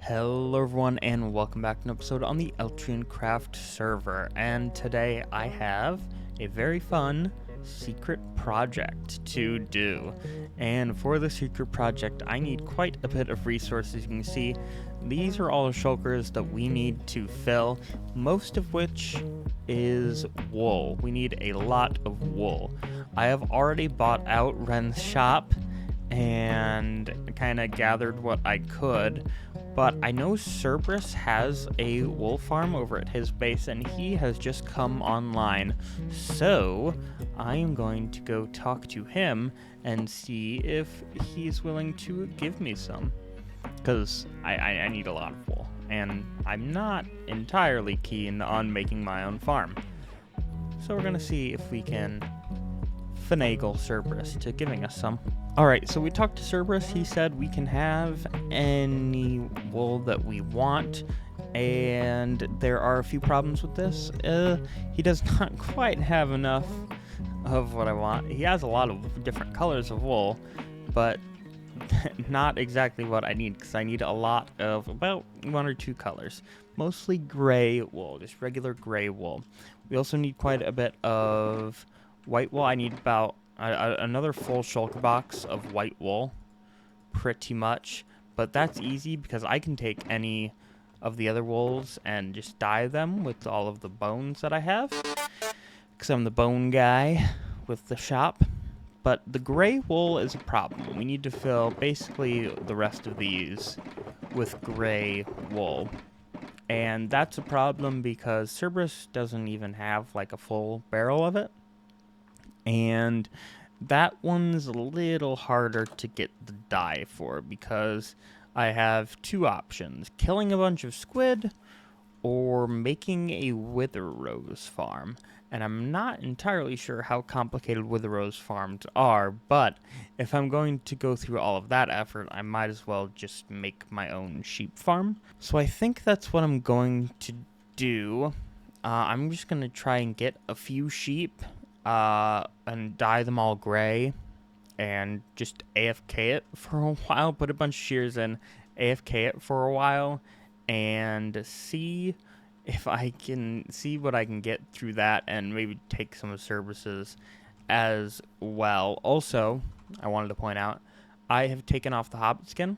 Hello everyone and welcome back to an episode on the Eltriancraft server, and today I have a very fun secret project to do. And for the secret project I need quite a bit of resources. You can see these are all the shulkers that we need to fill, most of which is wool. We need a lot of wool. I have already bought out Ren's shop and kind of gathered what I could, but I know Cerberus has a wool farm over at his base and he has just come online, so I am going to go talk to him and see if he's willing to give me some, because I need a lot of wool and I'm not entirely keen on making my own farm. So we're gonna see if we can finagle Cerberus to giving us some. Alright, so we talked to Cerberus. He said we can have any wool that we want, and there are a few problems with this. He does not quite have enough of what I want. He has a lot of different colors of wool, but not exactly what I need, because I need a lot of about one or two colors. Mostly gray wool, just regular gray wool. We also need quite a bit of white wool. I need about another full shulker box of white wool, pretty much. But that's easy because I can take any of the other wools and just dye them with all of the bones that I have, because I'm the bone guy with the shop. But the gray wool is a problem. We need to fill basically the rest of these with gray wool. And that's a problem because Cerberus doesn't even have like a full barrel of it. And that one's a little harder to get the dye for, because I have two options: killing a bunch of squid or making a wither rose farm. And I'm not entirely sure how complicated wither rose farms are, but if I'm going to go through all of that effort, I might as well just make my own sheep farm. So I think that's what I'm going to do. I'm just going to try and get a few sheep and dye them all gray and just AFK it for a while, put a bunch of shears in, AFK it for a while, and see if I can see what I can get through that, and maybe take some of Cerberus's as well. Also, I wanted to point out, I have taken off the hobbit skin.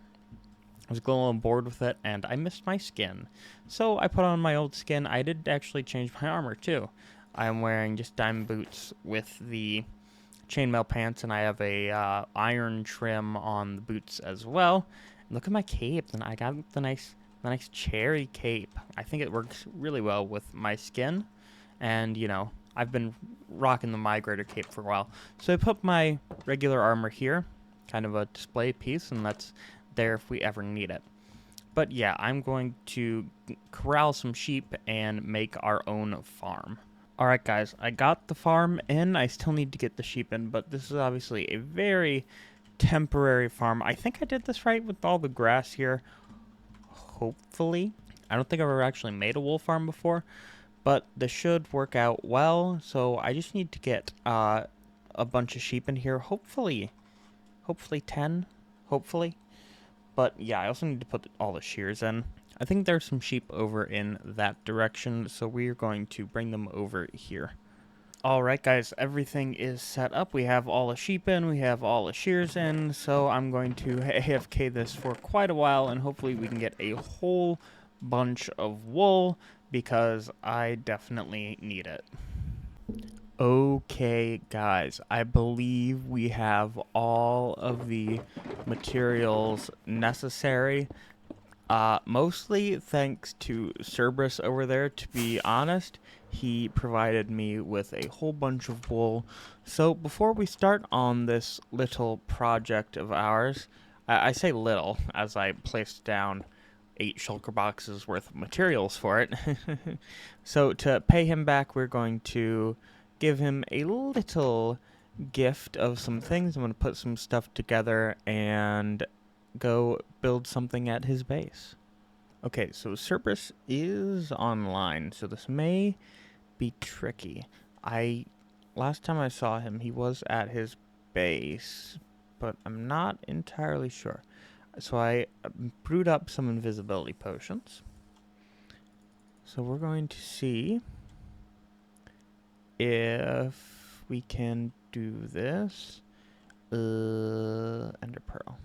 I was a little bored with it, and I missed my skin. So I put on my old skin. I did actually change my armor, too. I'm wearing just diamond boots with the chainmail pants, and I have a iron trim on the boots as well. And look at my cape, and I got the nice cherry cape. I think it works really well with my skin, and you know, I've been rocking the migrator cape for a while. So I put my regular armor here, kind of a display piece, and that's there if we ever need it. But yeah, I'm going to corral some sheep and make our own farm. Alright guys, I got the farm in. I still need to get the sheep in, but this is obviously a very temporary farm. I think I did this right with all the grass here. Hopefully. I don't think I've ever actually made a wool farm before, but this should work out well. So I just need to get a bunch of sheep in here. Hopefully 10. Hopefully. But yeah, I also need to put all the shears in. I think there's some sheep over in that direction, so we are going to bring them over here. Alright guys, everything is set up. We have all the sheep in, we have all the shears in, so I'm going to AFK this for quite a while, and hopefully we can get a whole bunch of wool, because I definitely need it. Okay guys, I believe we have all of the materials necessary. Mostly thanks to Cerberus over there, to be honest. He provided me with a whole bunch of wool. So before we start on this little project of ours, I say little as I placed down 8 shulker boxes worth of materials for it. So to pay him back, we're going to give him a little gift of some things. I'm going to put some stuff together and go build something at his base. Okay, so Cerberus is online, so this may be tricky. Last time I saw him, he was at his base, but I'm not entirely sure. So I brewed up some invisibility potions. So we're going to see if we can do this. Ender pearl.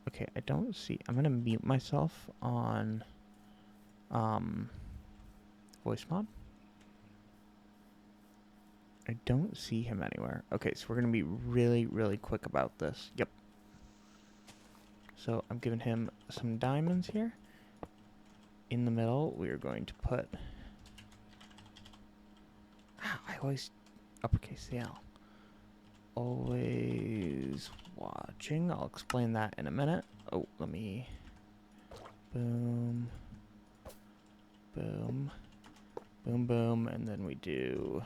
Okay, I don't see. I'm gonna mute myself on voice mod. I don't see him anywhere. Okay, so we're gonna be really, really quick about this. Yep. So I'm giving him some diamonds here. In the middle, we are going to put. I always uppercase the L. Always watching. I'll explain that in a minute. Oh, let me. Boom. Boom. Boom, boom. And then we do.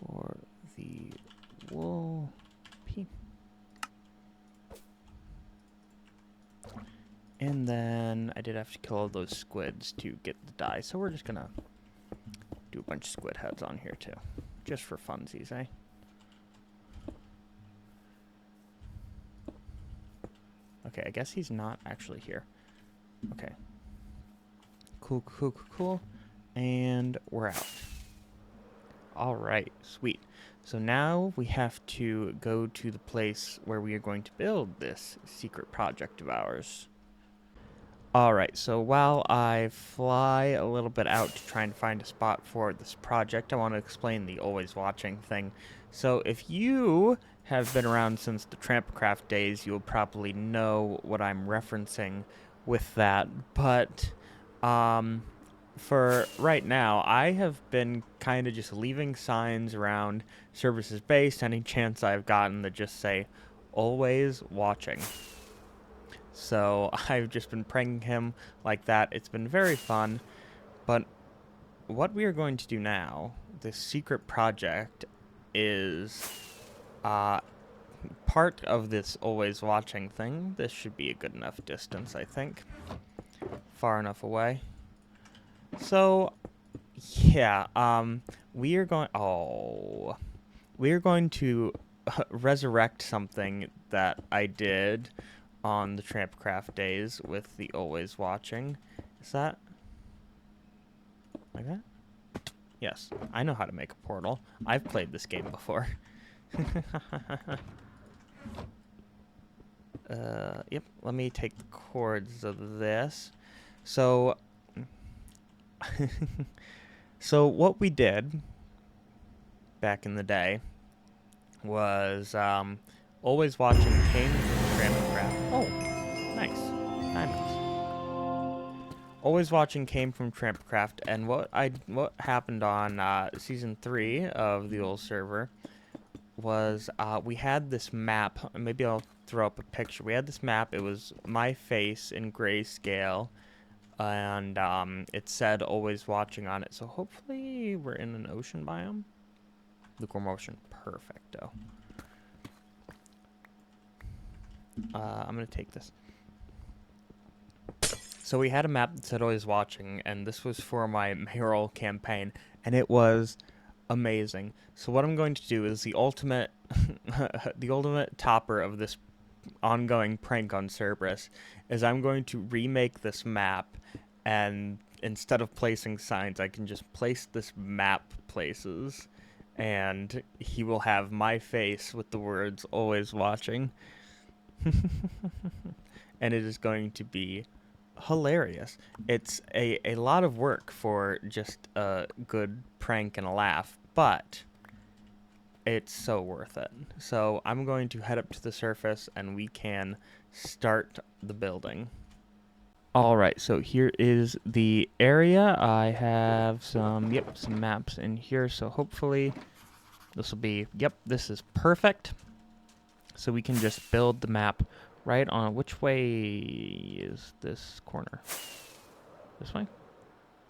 For the wool P. And then I did have to kill all those squids to get the dye, so we're just gonna do a bunch of squid heads on here too. Just for funsies, eh? Okay, I guess he's not actually here. Okay. Cool, cool, cool, cool. And we're out. Alright, sweet. So now we have to go to the place where we are going to build this secret project of ours. Alright, so while I fly a little bit out to try and find a spot for this project, I want to explain the always watching thing. So if you have been around since the Eltriancraft days, you'll probably know what I'm referencing with that. But for right now, I have been kind of just leaving signs around Cerberus's base any chance I've gotten that just say, always watching. So I've just been pranking him like that. It's been very fun. But what we are going to do now, this secret project, is part of this always watching thing. This should be a good enough distance, I think. Far enough away. So, yeah, we are going to resurrect something that I did on the Eltriancraft days with the always watching. Is that like that? Yes, I know how to make a portal. I've played this game before. Yep, let me take the chords of this. So, so what we did back in the day was always watching came from Eltriancraft. Oh, nice. Diamonds. Always watching came from Eltriancraft, and what happened on season 3 of the old server was we had this map. Maybe I'll throw up a picture. We had this map. It was my face in grayscale, and it said always watching on it. So hopefully we're in an ocean biome. Lukewarm ocean. Perfecto. I'm going to take this. So we had a map that said always watching, and this was for my mayoral campaign, and it was amazing. So what I'm going to do is the ultimate the ultimate topper of this ongoing prank on Cerberus is I'm going to remake this map, and instead of placing signs, I can just place this map places, and he will have my face with the words always watching. And it is going to be hilarious. It's a lot of work for just a good prank and a laugh, but it's so worth it. So I'm going to head up to the surface and we can start the building. Alright, so here is the area. I have some maps in here, so hopefully this will be, this is perfect. So we can just build the map right on, which way is this corner? This way?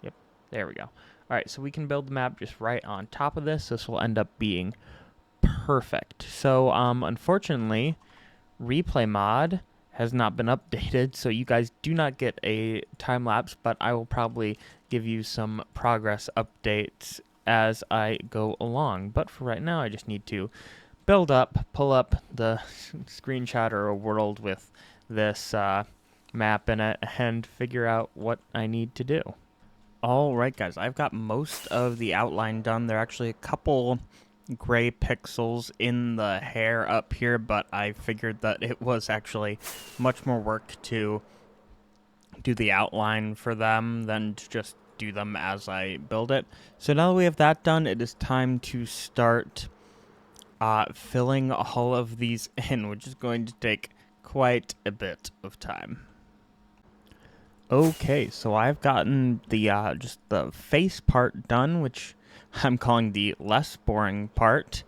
Yep, there we go. Alright, so we can build the map just right on top of this. This will end up being perfect. So, unfortunately, replay mod has not been updated, so you guys do not get a time lapse, but I will probably give you some progress updates as I go along. But for right now, I just need to pull up the screenshot or a world with this map in it and figure out what I need to do. Alright guys, I've got most of the outline done. There are actually a couple gray pixels in the hair up here, but I figured that it was actually much more work to do the outline for them than to just do them as I build it. So now that we have that done, it is time to start filling all of these in, which is going to take quite a bit of time. Okay, so I've gotten the just the face part done, which I'm calling the less boring part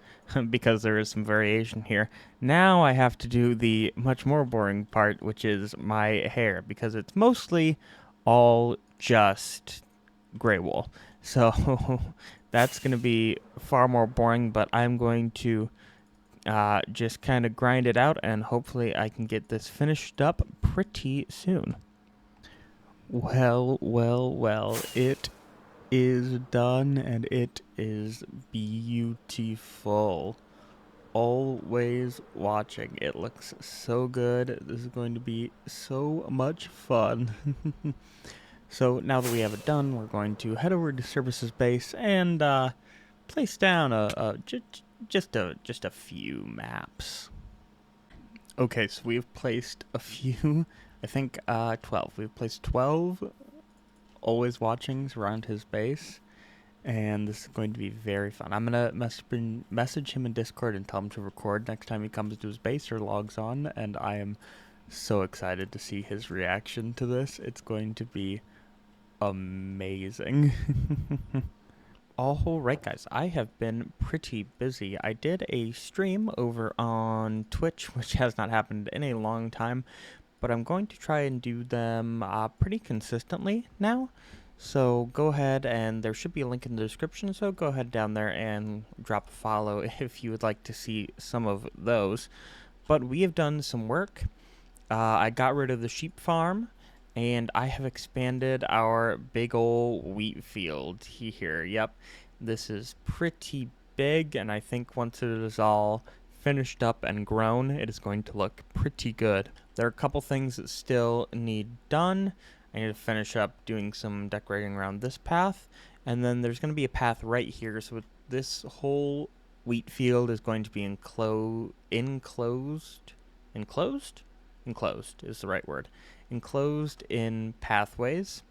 because there is some variation here. Now I have to do the much more boring part, which is my hair, because it's mostly all just gray wool. So that's going to be far more boring, but I'm going to just kind of grind it out, and hopefully I can get this finished up pretty soon. Well, it is done, and it is beautiful. Always watching. It looks so good. This is going to be so much fun. So now that we have it done, we're going to head over to Cerberus's base and place down just a few maps. Okay, so we've placed a few. I think 12. We've placed 12 always watchings around his base, and this is going to be very fun. I'm going to message him in Discord and tell him to record next time he comes to his base or logs on, and I am so excited to see his reaction to this. It's going to be amazing. Alright guys, I have been pretty busy. I did a stream over on Twitch, which has not happened in a long time, but I'm going to try and do them pretty consistently now. So go ahead, and there should be a link in the description, so go ahead down there and drop a follow if you would like to see some of those. But we have done some work. I got rid of the sheep farm, and I have expanded our big ol' wheat field here. Yep, this is pretty big, and I think once it is all finished up and grown, it is going to look pretty good. There are a couple things that still need done. I need to finish up doing some decorating around this path, and then there's going to be a path right here, so this whole wheat field is going to be enclosed is the right word. Enclosed in pathways.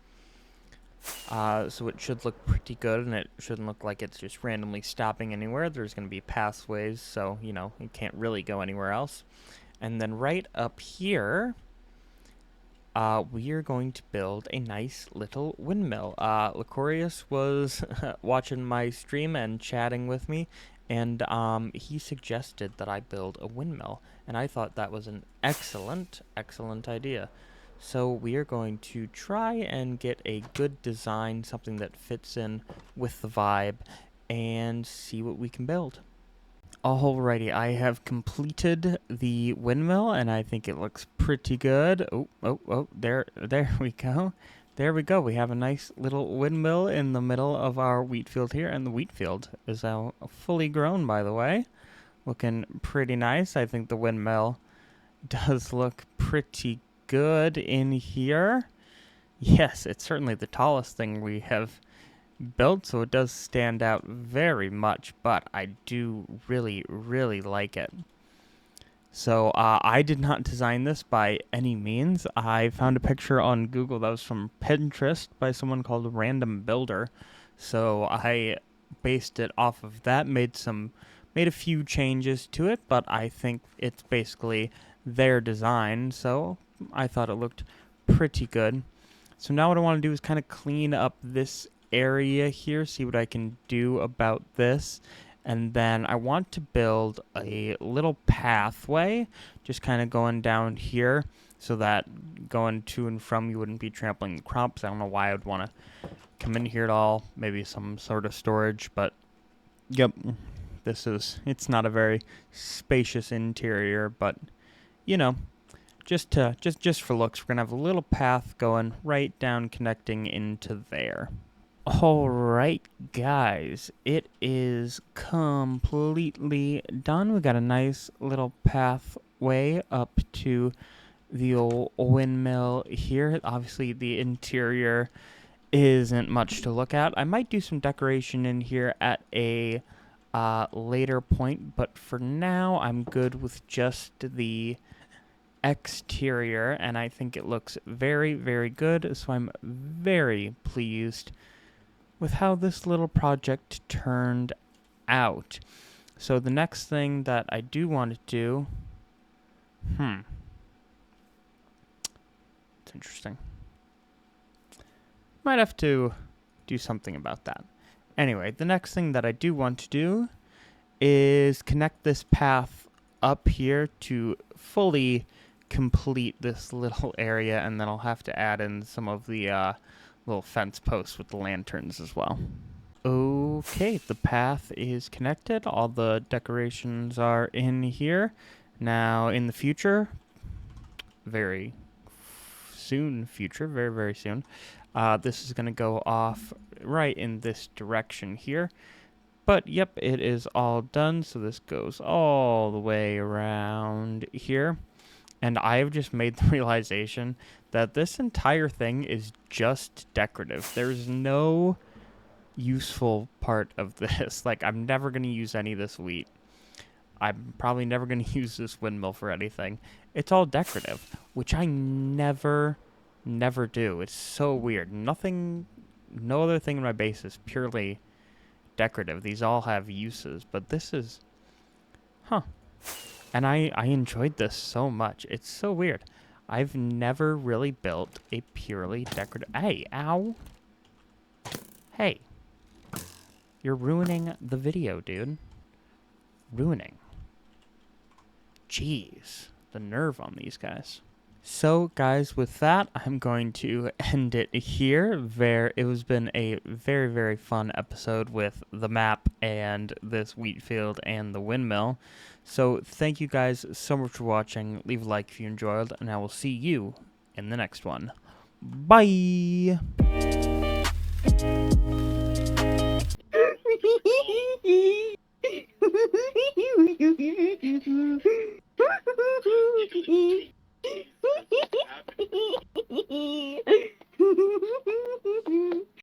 So it should look pretty good, and it shouldn't look like it's just randomly stopping anywhere. There's going to be pathways, so, you know, you can't really go anywhere else. And then right up here, we are going to build a nice little windmill. Licorius was watching my stream and chatting with me, and he suggested that I build a windmill, and I thought that was an excellent idea. So we are going to try and get a good design, something that fits in with the vibe, and see what we can build. Alrighty, I have completed the windmill, and I think it looks pretty good. Oh, there we go. There we go. We have a nice little windmill in the middle of our wheat field here, and the wheat field is now fully grown, by the way. Looking pretty nice. I think the windmill does look pretty good in here. Yes, it's certainly the tallest thing we have built, so it does stand out very much, but I do really like it. So I did not design this by any means. I found a picture on Google that was from Pinterest by someone called Random Builder, so I based it off of that, made a few changes to it, but I think it's basically their design, so I thought it looked pretty good. So now what I want to do is kind of clean up this area here, see what I can do about this, and then I want to build a little pathway just kind of going down here so that going to and from you wouldn't be trampling the crops. I don't know why I would want to come in here at all, maybe some sort of storage, but yep, it's not a very spacious interior, but you know, just for looks, we're gonna have a little path going right down, connecting into there. All right, guys, it is completely done. We got a nice little pathway up to the old windmill here. Obviously, the interior isn't much to look at. I might do some decoration in here at a later point, but for now, I'm good with just the exterior, and I think it looks very, very good, so I'm very pleased with how this little project turned out. So the next thing that I do want to do, it's interesting. Might have to do something about that. Anyway, the next thing that I do want to do is connect this path up here to fully complete this little area, and then I'll have to add in some of the little fence posts with the lanterns as well. Okay, the path is connected. All the decorations are in here. Now, in the future, very soon, very, very soon, this is going to go off right in this direction here. But, yep, it is all done. So this goes all the way around here. And I've just made the realization that this entire thing is just decorative. There's no useful part of this. Like, I'm never going to use any of this wheat. I'm probably never going to use this windmill for anything. It's all decorative, which I never do. It's so weird. No other thing in my base is purely decorative. These all have uses, but this is, and I enjoyed this so much. It's so weird. I've never really built a purely decorative... Hey, ow. Hey. You're ruining the video, dude. Ruining. Jeez. The nerve on these guys. So, guys, with that, I'm going to end it here. It has been a very, very fun episode with the map and this wheat field and the windmill. So, thank you guys so much for watching. Leave a like if you enjoyed, and I will see you in the next one. Bye!